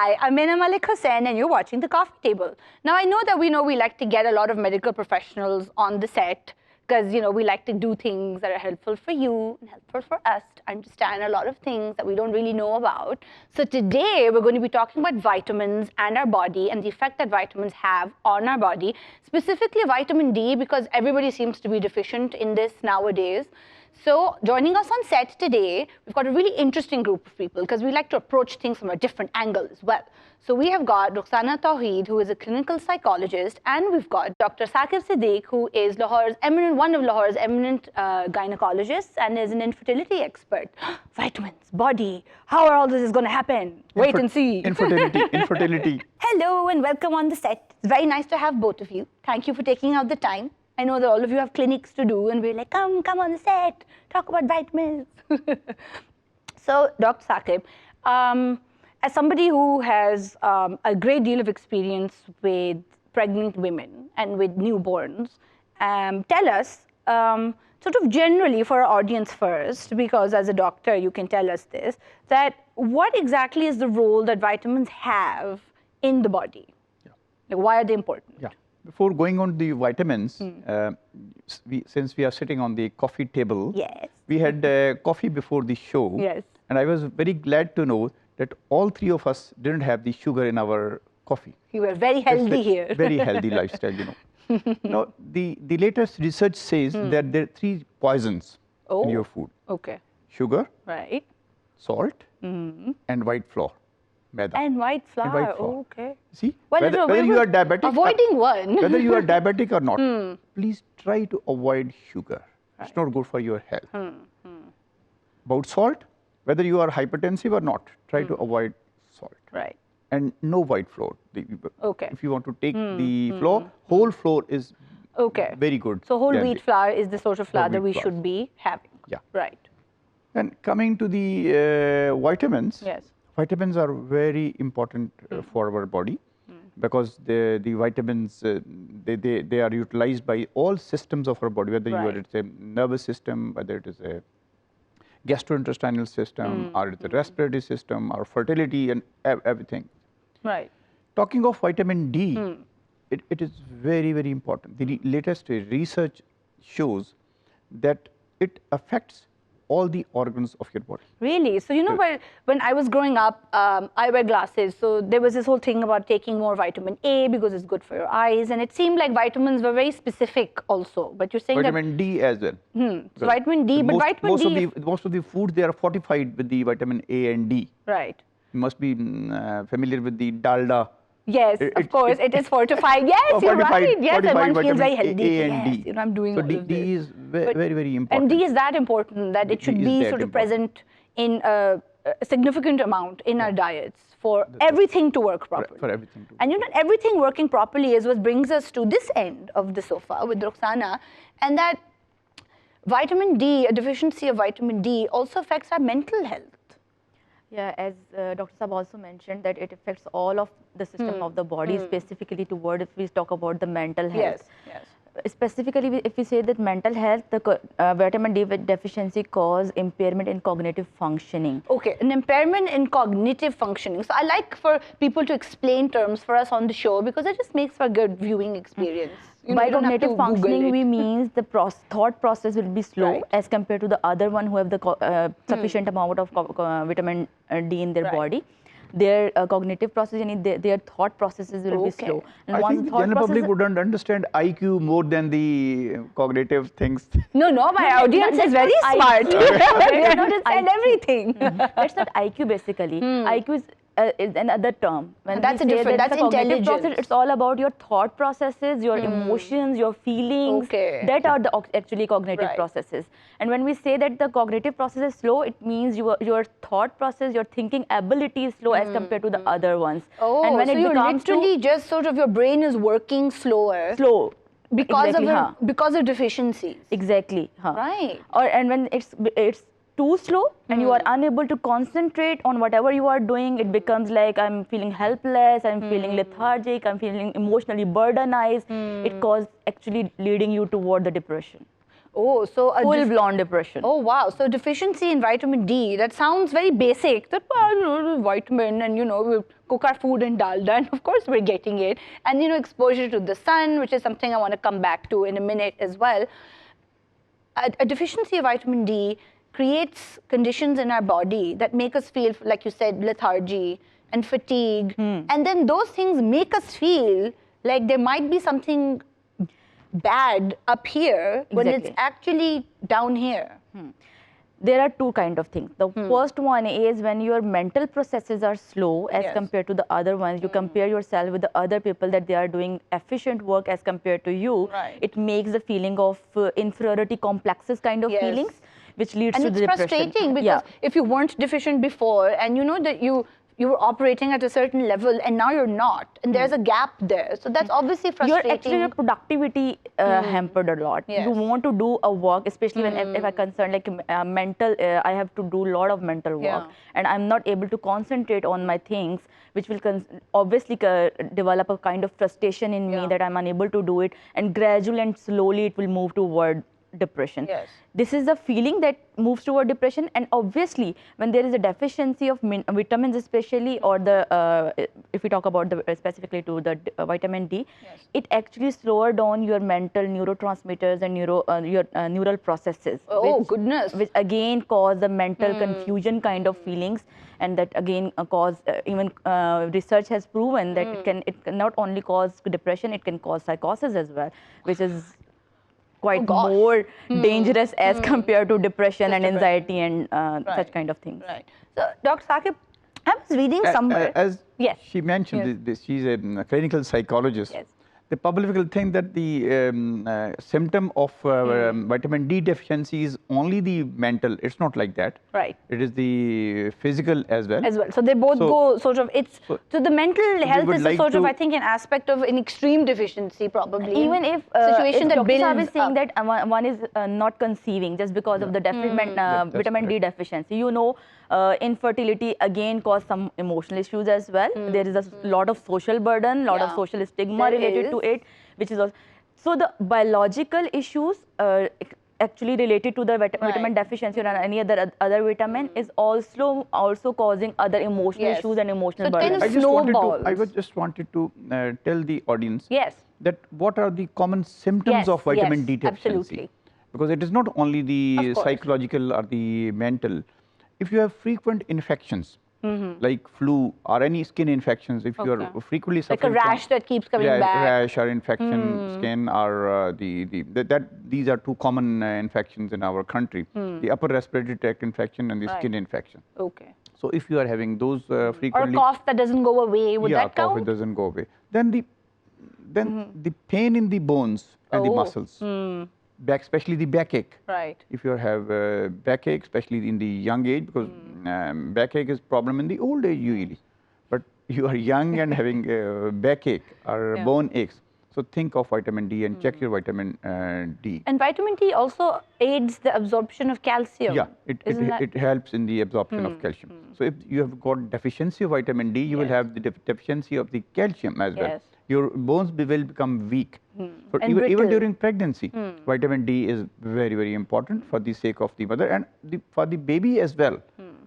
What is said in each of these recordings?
Hi, I'm Mina Malik Hussain and you're watching The Coffee Table. Now I know we like to get a lot of medical professionals on the set because we like to do things that are helpful for you and helpful for us to understand a lot of things that we don't really know about. So today we're going to be talking about vitamins and our body and the effect that vitamins have on our body, specifically vitamin D because everybody seems to be deficient in this nowadays. So joining us on set today, we've got a really interesting group of people because we like to approach things from a different angle as well. So we have got Rukhsana Toheed, who is a clinical psychologist, and we've got Dr. Saqib Siddiq, who is one of Lahore's eminent gynecologists and is an infertility expert. Vitamins, body, how are all this is going to happen? Wait and see. Infertility. Hello and welcome on the set. It's very nice to have both of you. Thank you for taking out the time. I know that all of you have clinics to do, and we're like, come on the set, talk about vitamins. So, Dr. Saqib, as somebody who has a great deal of experience with pregnant women and with newborns, tell us, sort of generally for our audience first, because as a doctor you can tell us this, that what exactly is the role that vitamins have in the body? Yeah. Like, why are they important? Yeah. Before going on the vitamins, since we are sitting on the coffee table, yes, we had coffee before the show. Yes. And I was very glad to know that all three of us didn't have the sugar in our coffee. You were very healthy here. Very healthy lifestyle, Now, the latest research says that there are three poisons in your food. Okay. Sugar, Right. salt, and white flour. Maida. And white flour. And white flour. Oh, okay. See, Well, whether you are diabetic, avoiding one. whether you are diabetic or not, please try to avoid sugar. Right. It's not good for your health. About salt, whether you are hypertensive or not, try to avoid salt. Right. And no white flour. Okay. If you want to take the flour, whole flour is very good. So whole wheat flour is the sort of flour that we flour. should be having. Yeah. Right. And coming to the vitamins. Yes. Vitamins are very important for our body because the vitamins, they are utilized by all systems of our body, whether it's a nervous system, whether it is a gastrointestinal system, or it's a respiratory system, or fertility and everything. Right. Talking of vitamin D, it is very, very important. The latest research shows that it affects all the organs of your body. Really? So, when I was growing up, I wear glasses. So there was this whole thing about taking more vitamin A because it's good for your eyes. And it seemed like vitamins were very specific also. But you're saying vitamin D as well. So vitamin D, but vitamin D... Most of the foods, they are fortified with the vitamin A and D. Right. You must be familiar with the dalda. Yes, of course, it is fortified. Yes, you're right. Yes, and one feels very healthy. A and D. I'm doing so all of this. D is very, very important. And D is that important that it should be sort of present in a significant amount in our diets for everything to work properly. For everything to work. And everything working properly is what brings us to this end of the sofa with Rukhsana, and that vitamin D, a deficiency of vitamin D, also affects our mental health. Yeah, as Dr. Saab also mentioned, that it affects all of the system of the body, specifically toward if we talk about the mental health. Yes. Specifically, if we say that mental health, the vitamin D deficiency cause impairment in cognitive functioning. Okay, an impairment in cognitive functioning. So I like for people to explain terms for us on the show because it just makes for a good viewing experience. By cognitive functioning, we means the thought process will be slow as compared to the other one who have the sufficient amount of vitamin D in their body. Their cognitive process, their thought processes will be slow. And I think the general public wouldn't understand IQ more than the cognitive things. No, my audience is very smart. They understand everything. That's not IQ basically. IQ is another term. When that's a different, that's intelligence. Process, it's all about your thought processes, your emotions, your feelings. That are the actually cognitive processes. And when we say that the cognitive process is slow, it means your thought process, your thinking ability is slow as compared to the other ones. Oh, and when so you're literally just sort of your brain is working slower. Slow. Because of deficiencies. Exactly. Right. And when it's too slow and you are unable to concentrate on whatever you are doing, it becomes like I'm feeling helpless, I'm feeling lethargic, I'm feeling emotionally burdenized. It causes actually leading you toward the depression. Oh, so full-blown depression. Oh, wow. So deficiency in vitamin D, that sounds very basic. That, vitamin and, we cook our food in dalda and of course we're getting it. And, exposure to the sun, which is something I want to come back to in a minute as well. A deficiency of vitamin D creates conditions in our body that make us feel, like you said, lethargy and fatigue. And then those things make us feel like there might be something bad up here when it's actually down here. There are two kinds of things. The first one is when your mental processes are slow as compared to the other ones. You compare yourself with the other people that they are doing efficient work as compared to you. It makes the feeling of inferiority complexes kind of feelings, which leads to the depression. And it's frustrating because if you weren't deficient before and you know that you were operating at a certain level and now you're not, and there's a gap there. So that's obviously frustrating. Your productivity hampered a lot. You want to do a work, especially when if I concern like mental, I have to do a lot of mental work and I'm not able to concentrate on my things, which will obviously develop a kind of frustration in me that I'm unable to do it, and gradually and slowly it will move toward depression. This is a feeling that moves toward depression, and obviously when there is a deficiency of vitamins especially, or the if we talk about the specifically to the vitamin D, it actually slower down your mental neurotransmitters and your neural processes. Which again cause the mental confusion kind of feelings, and that again cause even research has proven that it can not only cause depression, it can cause psychosis as well, which is quite more dangerous as compared to depression and anxiety and such kind of things. So, Dr. Saqib, I was reading somewhere. As she mentioned, she's a clinical psychologist. The public will think that the symptom of vitamin D deficiency is only the mental. It's not like that. It is the physical as well. So they both go sort of, so the mental health is sort of, I think, an aspect of an extreme deficiency probably. Even if situation that builds is saying that one is not conceiving just because of the vitamin D deficiency. Infertility again cause some emotional issues as well. There is a lot of social burden, lot of social stigma related to it, which is also, so the biological issues actually related to the vitamin deficiency or any other vitamin is also causing other emotional issues and emotional burden. I just wanted to tell the audience that what are the common symptoms of vitamin D deficiency. Because it is not only the psychological or the mental. If you have frequent infections, like flu or any skin infections, if you are frequently suffering like a rash that keeps coming back, rash or infection, skin, or these are two common infections in our country: the upper respiratory tract infection and the skin infection. So if you are having those frequently, or a cough that doesn't go away, would that count? Cough it doesn't go away. Then the pain in the bones and the muscles. Especially the backache. If you have backache, especially in the young age, because backache is problem in the old age usually. But you are young and having backache or bone aches. So think of vitamin D and check your vitamin D. And vitamin D also aids the absorption of calcium. It helps in the absorption of calcium. So if you have got deficiency of vitamin D, you will have the deficiency of the calcium as well. Your bones will become weak. Even during pregnancy, vitamin D is very, very important for the sake of the mother and for the baby as well.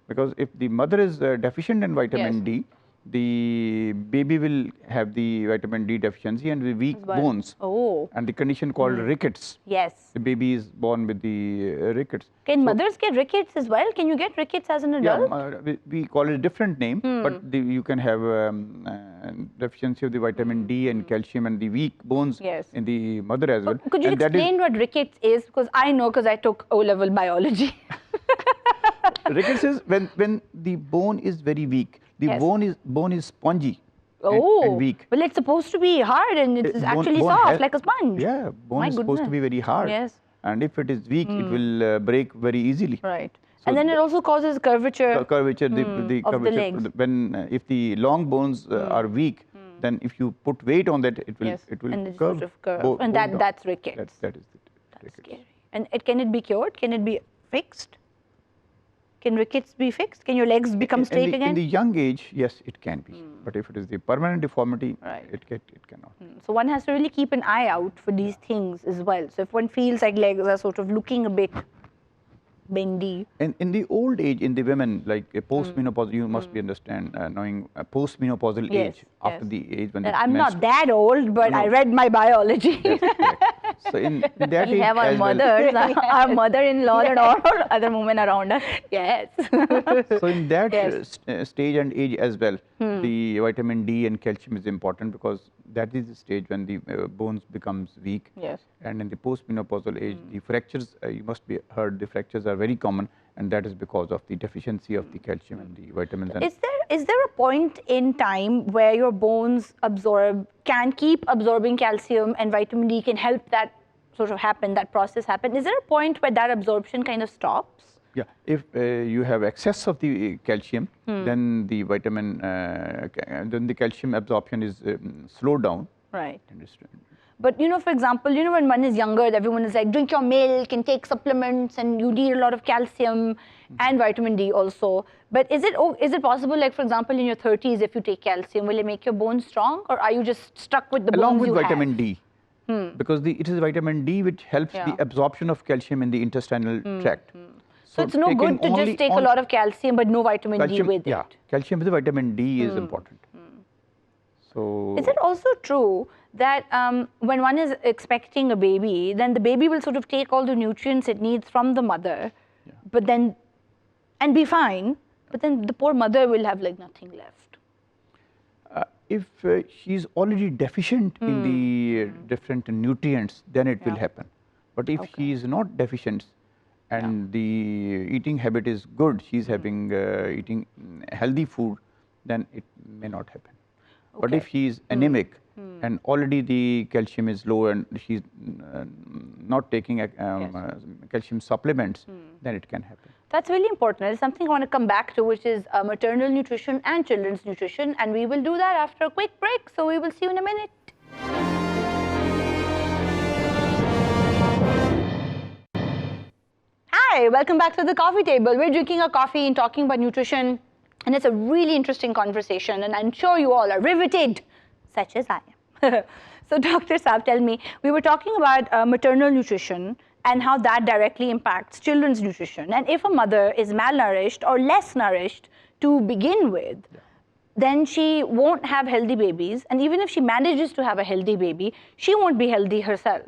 Because if the mother is deficient in vitamin D, the baby will have the vitamin D deficiency and the weak bones. And the condition called rickets. The baby is born with the rickets. Can mothers get rickets as well? Can you get rickets as an adult? We call it a different name, but you can have deficiency of the vitamin D and calcium and the weak bones in the mother as well. Could you explain what rickets is? Because I know, because I took O-level biology. Rickets is when the bone is very weak. The bone is spongy and weak. Well, it's supposed to be hard and it's actually soft like a sponge. Bone is supposed to be very hard. And if it is weak, it will break very easily. So and then it also causes curvature. The curvature. Legs. If the long bones are weak, then if you put weight on that, it will and curve. Sort of curve. And that's rickets. That is the rickets. Scary. And can it be cured? Can it be fixed? Can rickets be fixed? Can your legs become straight again? In the young age, yes, it can be. But if it is the permanent deformity, it cannot. So one has to really keep an eye out for these things as well. So if one feels like legs are sort of looking a bit bendy. And in the old age, in the women, like a postmenopausal, you must be knowing a postmenopausal age, after the age when I'm not that old, but I read my biology. So in that we age have our mothers, our mother-in-law and all other women around us. Yes. So in that stage and age as well, the vitamin D and calcium is important, because that is the stage when the bones becomes weak. Yes. And in the postmenopausal age, the fractures, you must be heard, the fractures are very common, and that is because of the deficiency of the calcium and the vitamins. Is there a point in time where your bones can keep absorbing calcium, and vitamin D can help that sort of happen, that process happen? Is there a point where that absorption kind of stops? Yeah, if you have excess of the calcium, then the vitamin, then the calcium absorption is slowed down. Right. But for example, when one is younger, everyone is like, drink your milk and take supplements, and you need a lot of calcium and vitamin D also. But is it possible, like for example, in your 30s, if you take calcium, will it make your bones strong, or are you just stuck with the bones you have? Along with vitamin D. Because it is vitamin D which helps the absorption of calcium in the intestinal tract. So it's no good to just take a lot of calcium but no vitamin D with it. Yeah, calcium with vitamin D is important. So is it also true that when one is expecting a baby, then the baby will sort of take all the nutrients it needs from the mother, but then and be fine, but then the poor mother will have like nothing left? If she's already deficient in the different nutrients, then it will happen. But if she is not deficient, and the eating habit is good, she's having eating healthy food, then it may not happen. But if she is anemic and already the calcium is low and she's not taking calcium supplements, then it can happen. That's really important. It's something I want to come back to, which is maternal nutrition and children's nutrition, and we will do that after a quick break. So we will see you in a minute. Hi, welcome back to the coffee table. We're drinking a coffee and talking about nutrition, and it's a really interesting conversation, and I'm sure you all are riveted, such as I am. So Dr. Saab, tell me, we were talking about maternal nutrition and how that directly impacts children's nutrition. And if a mother is malnourished or less nourished to begin with, then she won't have healthy babies. And even if she manages to have a healthy baby, she won't be healthy herself.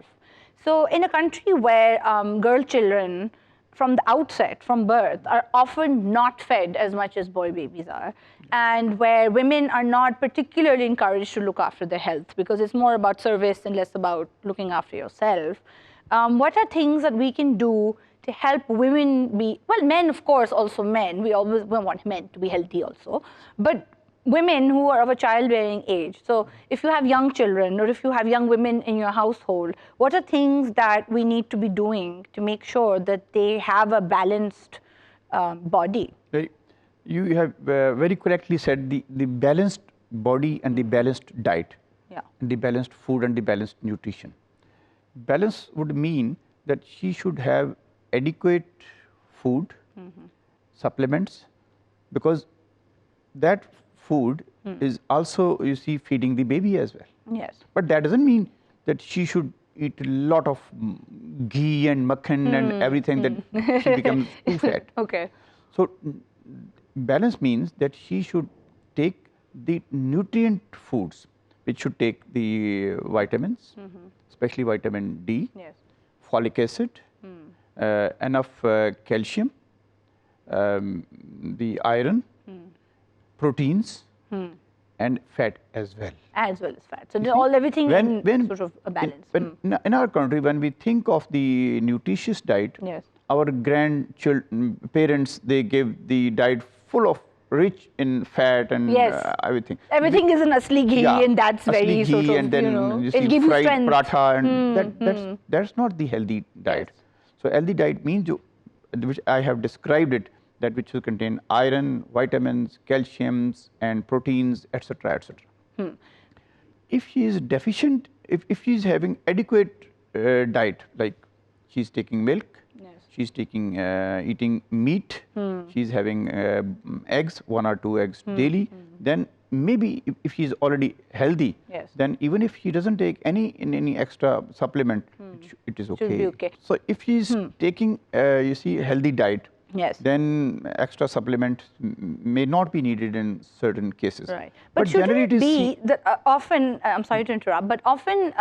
So in a country where girl children from the outset, from birth, are often not fed as much as boy babies are, and where women are not particularly encouraged to look after their health because it's more about service and less about looking after yourself, what are things that we can do to help women be, well, men, of course, also men. We always want men to be healthy also, but women who are of a childbearing age. So if you have young children or if you have young women in your household, what are things that we need to be doing to make sure that they have a balanced body? You have very correctly said the balanced body and the balanced diet, and the balanced food and the balanced nutrition. Balance would mean that she should have adequate food, supplements, because that food is also, you see, feeding the baby as well. Yes. But that doesn't mean that she should eat a lot of ghee and makhan and everything that she becomes too fat. Okay. So balance means that she should take the nutrient foods, which should take the vitamins, especially vitamin D, folic acid, enough calcium, the iron, proteins, and fat as well. As well as fat. So everything in sort of a balance. In our country, when we think of the nutritious diet, our parents, they give the diet full of rich in fat and everything. Everything is an asli ghee, and that's very sort of, and then you see fried paratha, and that's not the healthy diet. So healthy diet means, which I have described it, that which will contain iron, vitamins, calciums, and proteins, etc., etc. If she is deficient, if she is having adequate diet, like she's taking milk, she's taking eating meat, she's having eggs, 1 or 2 eggs daily, then maybe if she's already healthy, then even if she doesn't take any extra supplement, it is okay. Should be okay. So if she's taking you see healthy diet, then extra supplement may not be needed in certain cases. Right. But shouldn't it be that often, I'm sorry to interrupt, but often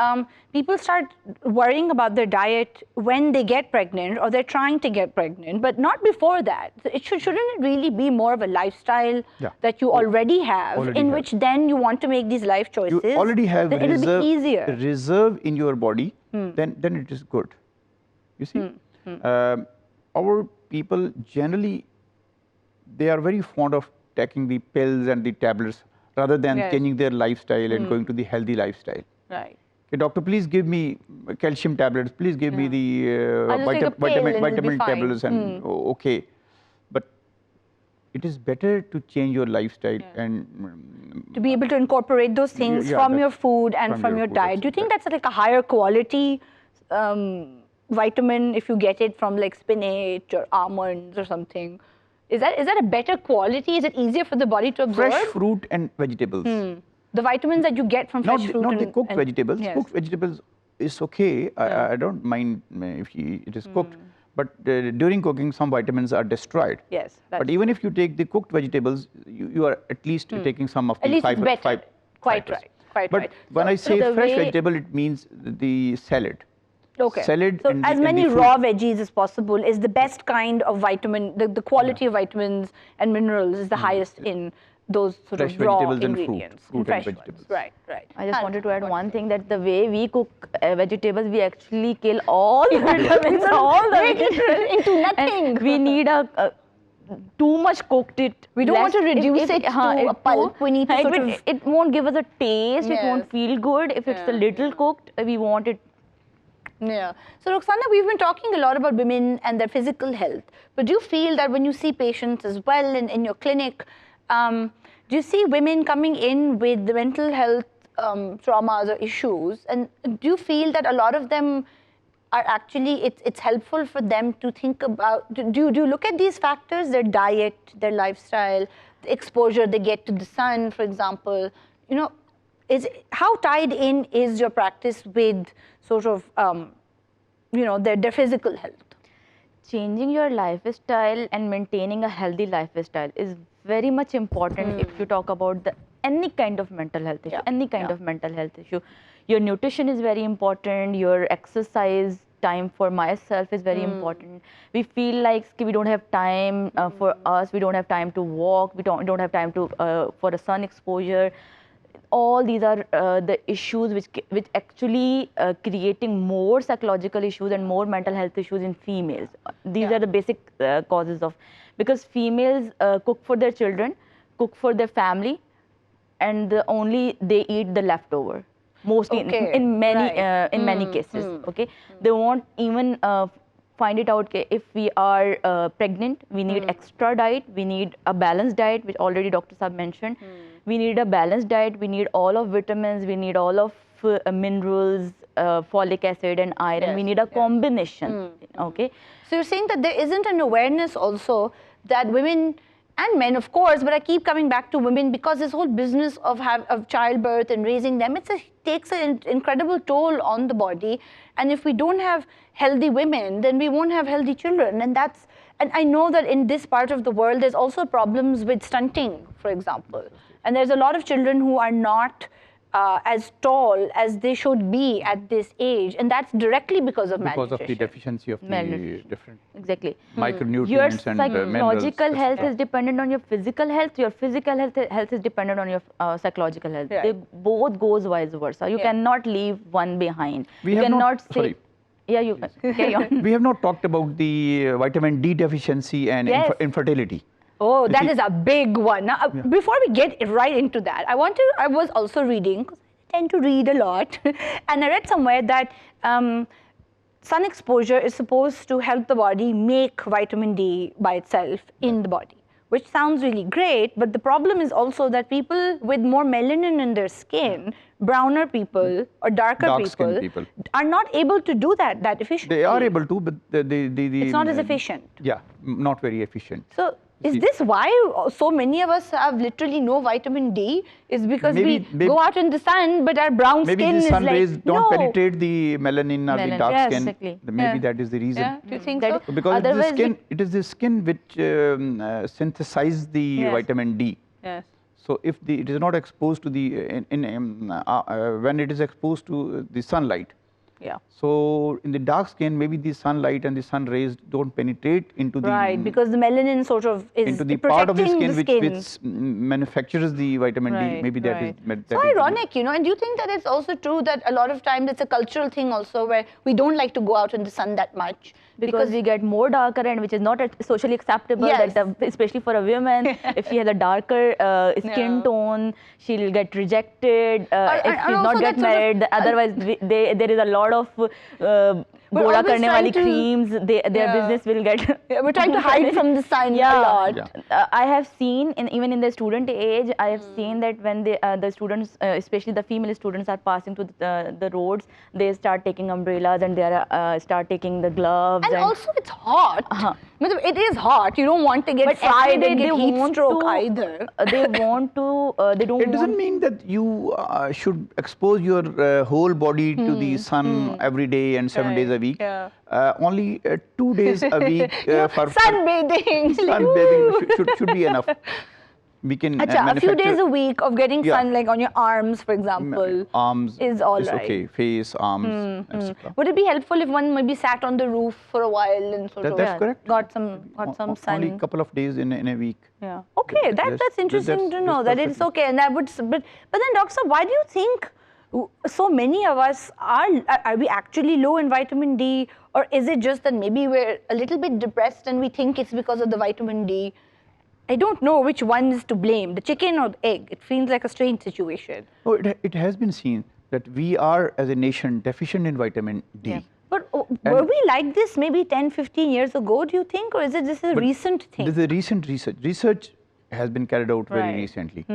people start worrying about their diet when they get pregnant or they're trying to get pregnant, but not before that. So shouldn't it really be more of a lifestyle that you already have, which then you want to make these life choices? You already have it'll be easier. Reserve in your body, then it is good. You see, our people generally, they are very fond of taking the pills and the tablets rather than changing their lifestyle and going to the healthy lifestyle. Right. Okay, doctor, please give me calcium tablets, please give me the vitamin tablets, and okay. But it is better to change your lifestyle and to be able to incorporate those things from your food and from your diet. Do you think that's like a higher quality vitamin if you get it from like spinach or almonds or something? Is that a better quality? Is it easier for the body to absorb? Fresh fruit and vegetables. The vitamins that you get from fresh fruit. Not the cooked vegetables. Cooked vegetables is okay. I don't mind if it is cooked. But during cooking, some vitamins are destroyed. Yes. But even if you take the cooked vegetables, you are at least taking some of the fiber. Quite right. But when I say fresh vegetable, it means the salad. Okay. Salad so as many raw veggies as possible is the best kind of vitamin. The quality of vitamins and minerals is the highest in those sort fresh of raw vegetables ingredients. And fruit and vegetables. Right. I just wanted to add one thing, that the way we cook vegetables, we actually kill all the vitamins, all the into nothing. And we need too much cooked it. We don't want to reduce it to a pulp. We need to it won't give us a taste. It won't feel good. If it's a little cooked, we want it. Yeah. So Rukhsana, we've been talking a lot about women and their physical health. But do you feel that when you see patients as well in your clinic, do you see women coming in with the mental health traumas or issues? And do you feel that a lot of them are actually, it's helpful for them to think about, do you look at these factors, their diet, their lifestyle, the exposure they get to the sun, for example? You know, how tied in is your practice with sort of, their physical health? Changing your lifestyle and maintaining a healthy lifestyle is very much important if you talk about any kind of mental health issue, any kind of mental health issue. Your nutrition is very important, your exercise time for myself is very important. We feel like we don't have time for us, we don't have time to walk, we don't have time to for a sun exposure. All these are the issues which actually creating more psychological issues and more mental health issues in females. These are the basic causes of, because females cook for their children, cook for their family, and only they eat the leftover. Mostly in many cases. Okay, they won't even find it out. If we are pregnant, we need extra diet. We need a balanced diet, which already Dr. Saab mentioned. We need a balanced diet. We need all of vitamins. We need all of minerals, folic acid and iron. We need a combination. Okay. So you're saying that there isn't an awareness also that women and men, of course, but I keep coming back to women because this whole business of childbirth and raising them, takes an incredible toll on the body. And if we don't have healthy women, then we won't have healthy children. And I know that in this part of the world, there's also problems with stunting, for example. And there's a lot of children who are not as tall as they should be at this age, and that's directly because of malnutrition. Because of the deficiency of the different micronutrients your and psychological minerals. health is dependent on your physical health. Your physical health is dependent on your psychological health. They both goes vice versa. You cannot leave one behind. You cannot say. Sorry. Yeah, you carry on. We have not talked about the vitamin D deficiency and infertility. Oh, that is a big one. Now, before we get right into that, I was also reading, because I tend to read a lot, and I read somewhere that sun exposure is supposed to help the body make vitamin D by itself in the body. which sounds really great, but the problem is also that people with more melanin in their skin, browner people or darker people, are not able to do that efficiently. They are able to, but it's not as efficient. Yeah, not very efficient. So is this why so many of us have literally no vitamin D? Is because we go out in the sun, but our brown skin is like, maybe the sun rays don't penetrate the melanin or the dark skin. Exactly. Maybe that is the reason. Yeah. Do you think so? Because it is the skin which synthesizes the vitamin D. Yes. So if it is not exposed to the when it is exposed to the sunlight. Yeah. So in the dark skin, maybe the sunlight and the sun rays don't penetrate into the because the melanin sort of is into the part of the skin which manufactures the vitamin D. Maybe that is so ironic, And do you think that it's also true that a lot of times it's a cultural thing also where we don't like to go out in the sun that much because we get more darker, and which is not socially acceptable. Yes. Especially for a woman, if she has a darker skin tone, she'll get rejected. If she's not get married, otherwise there is a lot of goda karne wali creams. Their business will get. We're trying to hide from the sun a lot. Yeah. I have seen even in the student age, I have seen that when the students, especially the female students, are passing to the roads, they start taking umbrellas and they start taking the gloves. And also it's hot. It is hot. You don't want to get fried and get heat stroke either. They want to. They don't. It doesn't mean that you should expose your whole body to the sun every day and 7 days a week. Yeah. Only 2 days a week for sunbathing. Sunbathing should be enough. We can a few days a week of getting sun, like on your arms, for example, arms is all right. Okay, face, arms, etc. Would it be helpful if one maybe sat on the roof for a while and sort of correct. got some sun? Only a couple of days in a week. Yeah. Okay, that's interesting to know that it's okay, and that would. But then, Doctor, why do you think so many of us are we actually low in vitamin D, or is it just that maybe we're a little bit depressed and we think it's because of the vitamin D? I don't know which one is to blame, the chicken or the egg. It feels like a strange situation. Oh, it has been seen that we are, as a nation, deficient in vitamin D. Yeah. But were we like this maybe 10, 15 years ago, do you think? Or is it this a recent thing? This is a recent research. Research has been carried out very recently.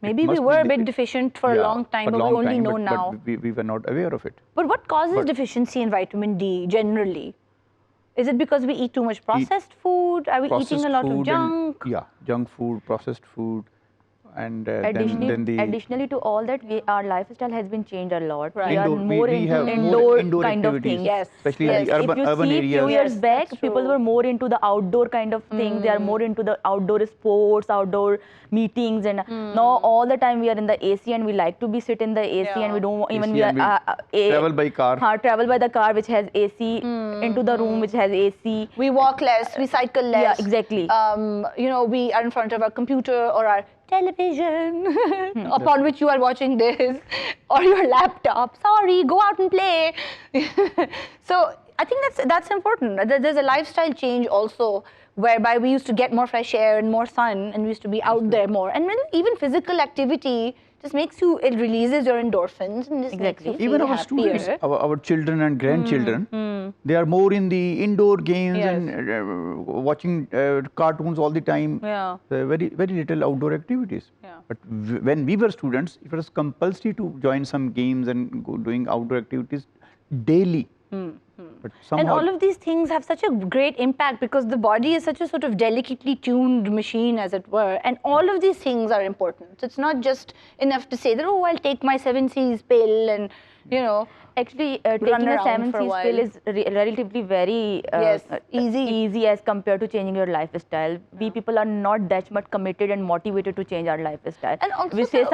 Maybe we were a bit deficient for a long time, but we only know now. But we were not aware of it. But what causes deficiency in vitamin D generally? Is it because we eat too much processed food? Are we eating a lot of junk? Junk food, processed food. And additionally to all that, our lifestyle has been changed a lot. Right. We are more into indoor kind of things. Yes. Especially in the urban areas. If you see few years back, people were more into the outdoor kind of things. They are more into the outdoor sports, outdoor meetings, and now all the time we are in the AC and we like to be sit in the AC and we don't even travel by car. Travel by the car which has AC into the room which has AC. We walk less, we cycle less. Yeah, exactly. We are in front of our computer or our television upon which you are watching this, or your laptop. Sorry, go out and play. So I think that's important. There's a lifestyle change also, whereby we used to get more fresh air and more sun, and we used to be out there more. And even physical activity just makes you, it releases your endorphins and just makes you feel even our happier. students, our children and grandchildren, they are more in the indoor games and watching cartoons all the time. Yeah. Very little outdoor activities. Yeah. But when we were students, it was compulsory to join some games and go doing outdoor activities daily. But and all of these things have such a great impact because the body is such a sort of delicately tuned machine, as it were, and all of these things are important. So it's not just enough to say that, oh, I'll take my 7Cs pill and, actually taking a 7Cs pill is relatively very easy as compared to changing your lifestyle. We people are not that much committed and motivated to change our lifestyle. And also we say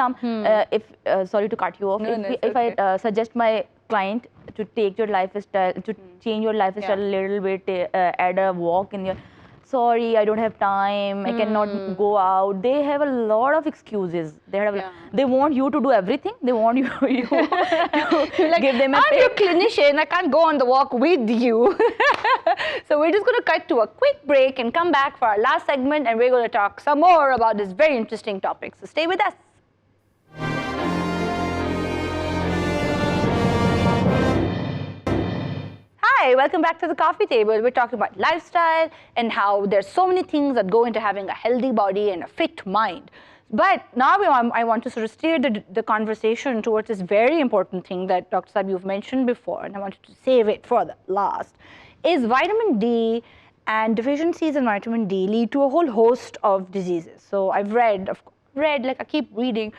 sorry to cut you off, if I suggest my client to take your lifestyle, to change your lifestyle a little bit, add a walk in your, sorry, I don't have time, I cannot go out. They have a lot of excuses. They want you to do everything. They want you to give them a I'm your clinician, I can't go on the walk with you. So we're just going to cut to a quick break and come back for our last segment, and we're going to talk some more about this very interesting topic. So stay with us. Hi, welcome back to the coffee table. We're talking about lifestyle and how there's so many things that go into having a healthy body and a fit mind. But now I want to sort of steer the conversation towards this very important thing that Dr. Saqib, you've mentioned before, and I wanted to save it for the last, is vitamin D and deficiencies in vitamin D lead to a whole host of diseases. So I've read, like I keep reading,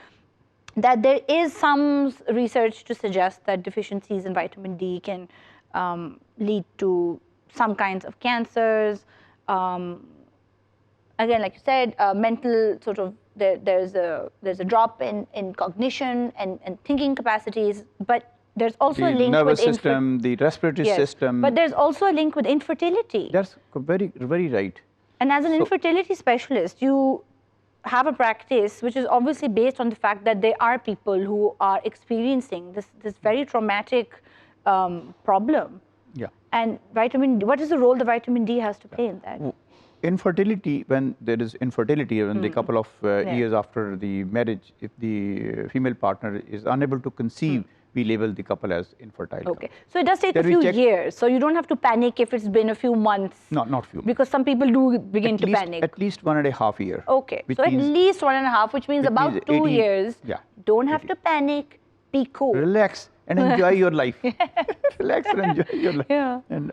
that there is some research to suggest that deficiencies in vitamin D can lead to some kinds of cancers. Again, like you said, mental sort of, there's a drop in cognition and thinking capacities, but there's also a link nervous with system, the respiratory system. But there's also a link with infertility. That's very, very right. And as an infertility specialist, you have a practice which is obviously based on the fact that there are people who are experiencing this very traumatic problem. Yeah. And vitamin D, what is the role the vitamin D has to play in that? Infertility, when there is infertility, when the couple of years after the marriage, if the female partner is unable to conceive, we label the couple as infertile. Okay. So it does take a few years. So you don't have to panic if it's been a few months. Not few. Because some people do begin to panic. At least 1.5 years. Okay. So at least 1.5, which means about 2 years. Yeah. Don't have to panic. Be cool. Relax and enjoy your life. Relax and enjoy your life. Yeah. And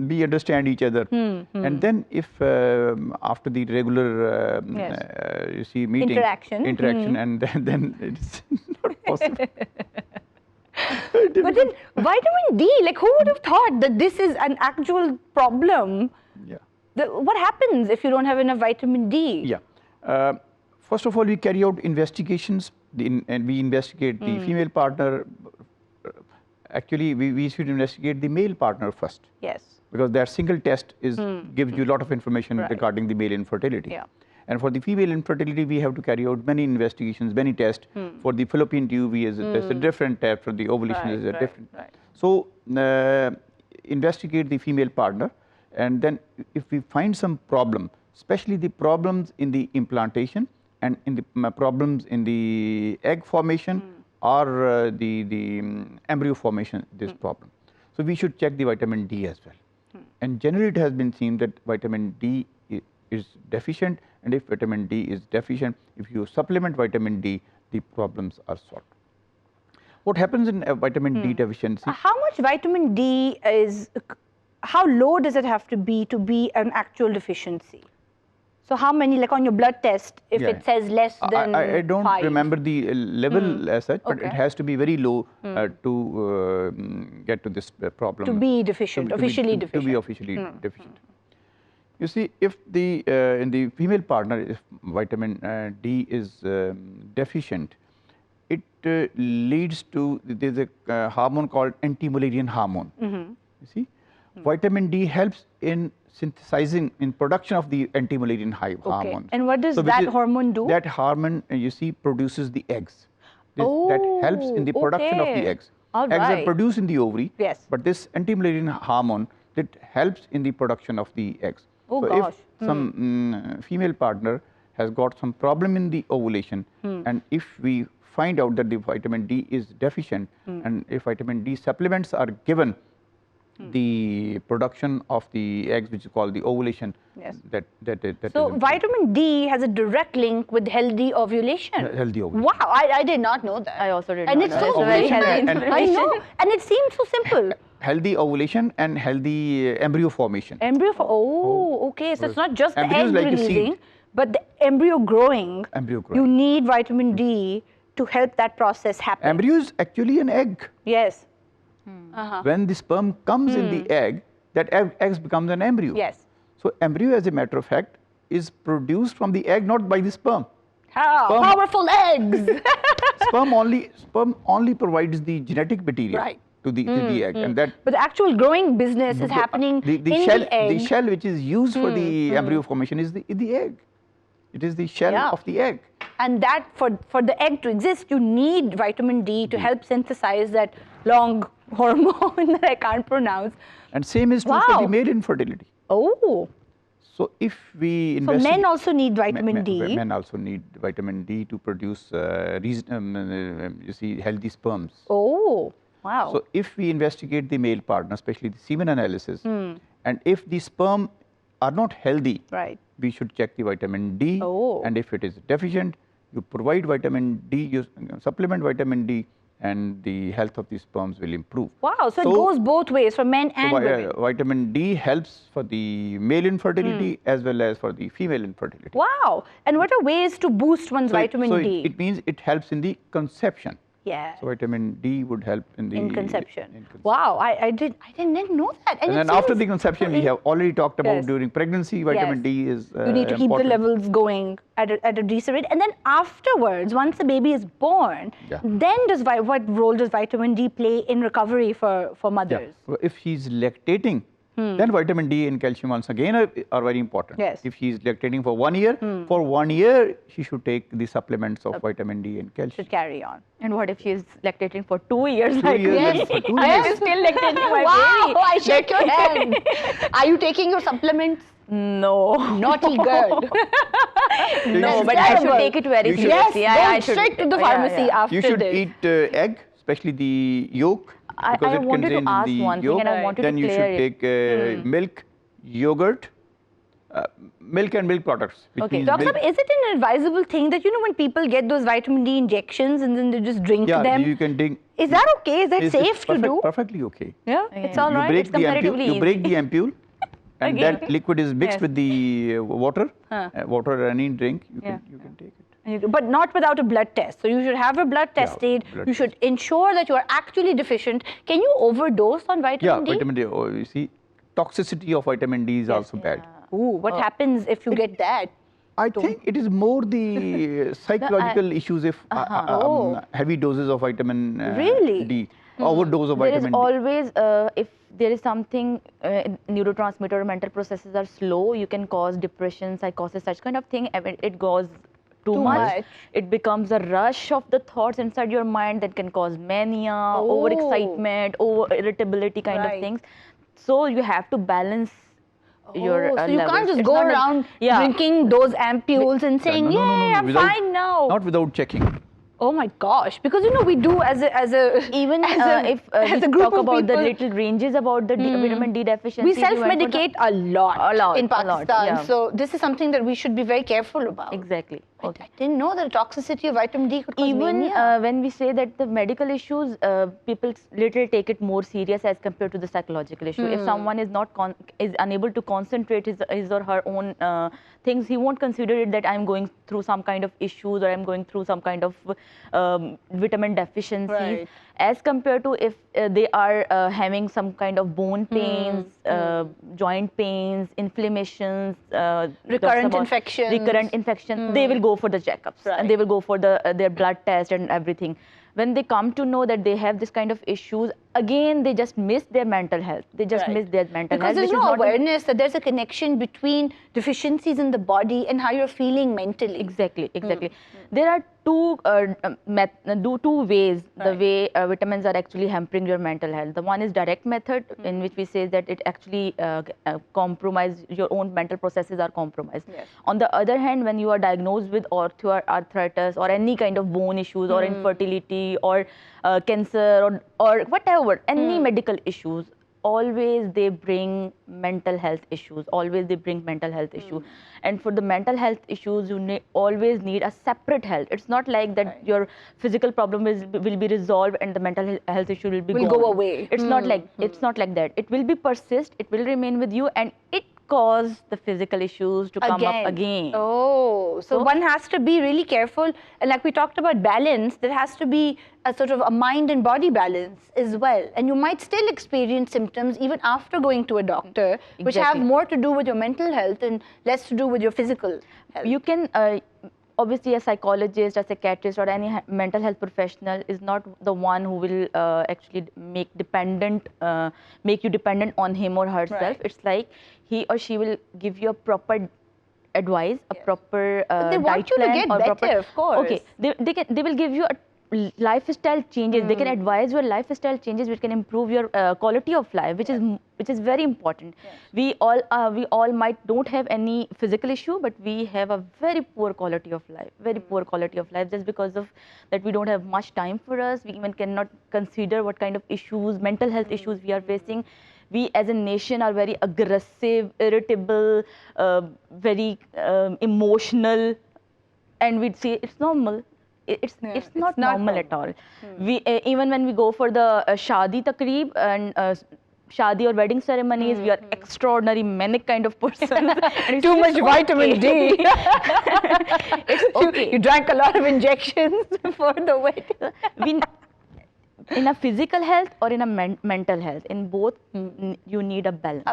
we understand each other. And then if after the regular, you see, meeting, interaction, and then it's not possible. But then vitamin D, like who would have thought that this is an actual problem? Yeah. What happens if you don't have enough vitamin D? Yeah. First of all, we carry out investigations and we investigate the female partner. Actually, we should investigate the male partner first. Yes. Because that single test gives you a lot of information regarding the male infertility. Yeah. And for the female infertility, we have to carry out many investigations, many tests. For the fallopian tube, we has a test, a different test. For the ovulation, is a different. So, investigate the female partner, and then if we find some problem, especially the problems in the implantation and in the problems in the egg formation or the embryo formation, this problem. So we should check the vitamin D as well. And generally, it has been seen that vitamin D is deficient, and if vitamin D is deficient, if you supplement vitamin D, the problems are solved. What happens in vitamin D deficiency? How much vitamin D is, how low does it have to be an actual deficiency? So how many, like on your blood test, if it says less than I don't 5? remember the level as such, but it has to be very low to get to this problem. To be deficient, officially deficient. To be officially deficient. You see, if the in the female partner, if vitamin D is deficient, it leads to, there's a hormone called anti-Mullerian hormone. You see, vitamin D helps in synthesizing, in production of the anti-Mullerian hormone. And what does that hormone do? That hormone, you see, produces the eggs. That helps in the production of the eggs. Eggs are produced in the ovary, but this anti-Mullerian hormone, that helps in the production of the eggs. So if some female partner has got some problem in the ovulation, and if we find out that the vitamin D is deficient, and if vitamin D supplements are given, the production of the eggs, which is called the ovulation, so vitamin D has a direct link with healthy ovulation. Healthy ovulation. Wow, I did not know that. I also did not know. And it's so very healthy. I know, and it seems so simple. Healthy ovulation and healthy embryo formation. Okay. So it's not just the egg like releasing, but the embryo growing. You need vitamin D to help that process happen. Embryo is actually an egg. Yes. When the sperm comes in the egg, that egg becomes an embryo. Yes. So embryo, as a matter of fact, is produced from the egg, not by the sperm. Powerful eggs. Sperm only provides the genetic material to the egg, and that. But the actual growing business is happening in the egg. The shell which is used for the embryo formation is the egg. It is the shell of the egg. And that for the egg to exist, you need vitamin D to help synthesize that long hormone that I can't pronounce. And same is true for the male infertility. So if we invest, so men also need vitamin D. Men also need vitamin D to produce, you see, healthy sperms. Wow. Wow. So if we investigate the male partner, especially the semen analysis, and if the sperm are not healthy, right, we should check the vitamin D. Oh. And if it is deficient, you provide vitamin D, you supplement vitamin D, and the health of the sperms will improve. Wow, so it goes both ways for men and women. Vitamin D helps for the male infertility as well as for the female infertility. Wow, and what are ways to boost one's vitamin D? It means it helps in the conception. Yeah. So vitamin D would help in the conception. Wow, I didn't know that. And then after the conception, we have already talked about during pregnancy, vitamin D is you need to keep the levels going at a decent rate. And then afterwards, once the baby is born, then what role does vitamin D play in recovery for mothers? Yeah. If she's lactating, then vitamin D and calcium once again are very important. Yes. If she is lactating for 1 year, for 1 year she should take the supplements of vitamin D and calcium. Should carry on. And what if she is lactating for 2 years? 2 years. Yes. For 2 years. I am still lactating my baby. Wow, I shake your hand. Are you taking your supplements? No. Naughty girl. No, but I should take it very seriously. Yes, go straight to the pharmacy after this. You should this. eat egg, especially the yolk. Because I wanted to ask one thing and I wanted to clear it. Then you should take milk, yogurt, milk and milk products. Okay, Doctor, is it an advisable thing that, when people get those vitamin D injections and then they just drink them? Yeah, you can drink. Is that okay? Is that safe to do? Perfectly okay. Yeah, it's all right. It's comparatively easy. You break the ampule and that liquid is mixed with the water, water or any drink, you can take it. But not without a blood test. So you should have a blood tested. You should ensure that you are actually deficient. Can you overdose on vitamin D? Yeah, vitamin D. Oh, you see, toxicity of vitamin D is also bad. Ooh, what happens if you get that? I think it is more the psychological issues if heavy doses of vitamin D, overdose of vitamin D. There is always, if there is something, neurotransmitter or mental processes are slow, you can cause depression, psychosis, such kind of thing. It goes too much. It becomes a rush of the thoughts inside your mind that can cause mania, overexcitement, over-irritability kind of things. So you have to balance your so you levels. can't just go around drinking those ampules and saying, "Yay, I'm fine now." Not without checking. Oh my gosh! Because we do as a even if we group talk of about people, the little ranges about the vitamin D deficiency. We self-medicate a lot in Pakistan. Yeah. So this is something that we should be very careful about. Exactly. Okay. I didn't know that the toxicity of vitamin D could cause even mania. When we say that the medical issues, people little take it more serious as compared to the psychological issue. If someone is not is unable to concentrate his or her own things, he won't consider it that I'm going through some kind of issues or I'm going through some kind of vitamin deficiencies. As compared to if they are having some kind of bone pains, joint pains, inflammations, recurrent infections, they will go for the checkups and they will go for their blood test and everything. When they come to know that they have this kind of issues, again, they just miss their mental health. They just miss their mental health. Because there's no awareness that there's a connection between deficiencies in the body and how you're feeling mentally. Exactly. There are two ways the way vitamins are actually hampering your mental health. The one is direct method, in which we say that it actually compromise your own mental processes are compromised. On the other hand, when you are diagnosed with arthritis or any kind of bone issues or infertility or cancer or whatever, any medical issues, always they bring mental health issues. And for the mental health issues, you always need a separate health. It's not like that your physical problem will be resolved and the mental health issue will go away. It's not like that. It will be persist. It will remain with you, and it cause the physical issues to come up again. Oh, so one has to be really careful. And like we talked about balance, there has to be a sort of a mind and body balance as well. And you might still experience symptoms even after going to a doctor, which have more to do with your mental health and less to do with your physical health. You can, obviously a psychologist, a psychiatrist or any mental health professional is not the one who will actually make you dependent on him or herself. It's like he or she will give you a proper advice, a proper but they want diet you plan to get better, of course. Okay, they will give you lifestyle changes. They can advise your lifestyle changes, which can improve your quality of life, which is very important. Yes. We all might don't have any physical issue, but we have a very poor quality of life, poor quality of life, just because of that we don't have much time for us. We even cannot consider what kind of issues, mental health issues we are facing. We as a nation are very aggressive, irritable, very emotional, and we'd say it's normal. It's not normal at all. We even when we go for the shadi taqreeb and shadi or wedding ceremonies, we are extraordinary manic kind of person. Too much vitamin D. It's okay. You drank a lot of injections for the wedding. In a physical health or in a mental health, in both, you need a balance.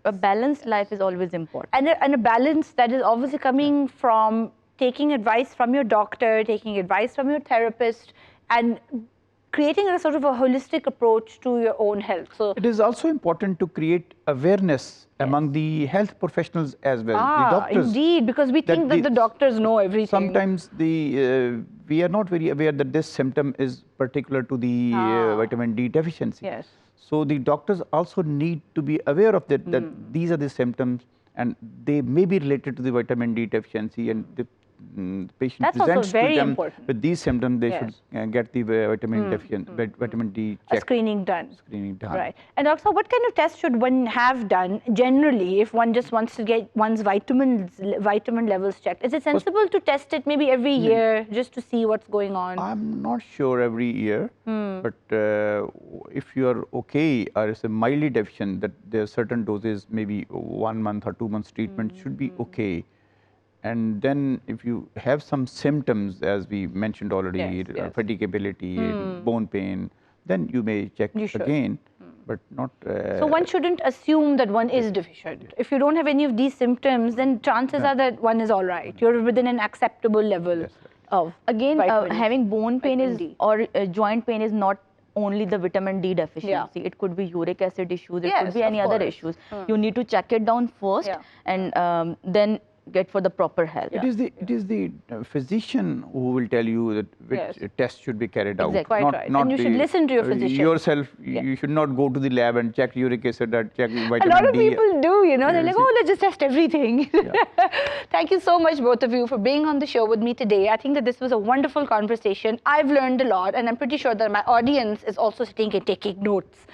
A balanced life is always important. And a balance that is obviously coming from taking advice from your doctor, taking advice from your therapist, and creating a sort of a holistic approach to your own health. So it is also important to create awareness among the health professionals as well. The doctors, indeed, because we think that the doctors know everything. Sometimes we are not very aware that this symptom is particular to the vitamin D deficiency. Yes. So the doctors also need to be aware of that, that these are the symptoms and they may be related to the vitamin D deficiency, and the patient presents to them with these symptoms, they should get the vitamin D check. A screening done. Screening done. Right. And also, what kind of tests should one have done generally if one just wants to get one's vitamin levels checked? Is it sensible to test it maybe every year just to see what's going on? I'm not sure every year, but if you are okay or it's a mildly deficient, that there are certain doses, maybe 1 month or 2 months treatment should be okay. And then if you have some symptoms, as we mentioned already, fatigability, bone pain, then you may check again, but not... So one shouldn't assume that one is deficient. If you don't have any of these symptoms, then chances are that one is all right. You're within an acceptable level of having bone pain or joint pain is not only the vitamin D deficiency. It could be uric acid issues, it could be any other issues. You need to check it down first and then get for the proper help. It is the physician who will tell you that which test should be carried out. Quite right. And you should listen to your physician. Yourself, you should not go to the lab and check uric acid or check vitamin D. A lot of people do, you know, they're like, oh, let's just test everything. Thank you so much, both of you, for being on the show with me today. I think that this was a wonderful conversation. I've learned a lot, and I'm pretty sure that my audience is also sitting and taking notes.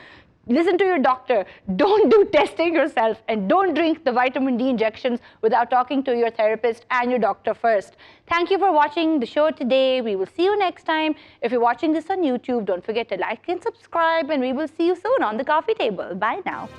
Listen to your doctor, don't do testing yourself, and don't drink the vitamin D injections without talking to your therapist and your doctor first. Thank you for watching the show today. We will see you next time. If you're watching this on YouTube, don't forget to like and subscribe, and we will see you soon on the coffee table. Bye now.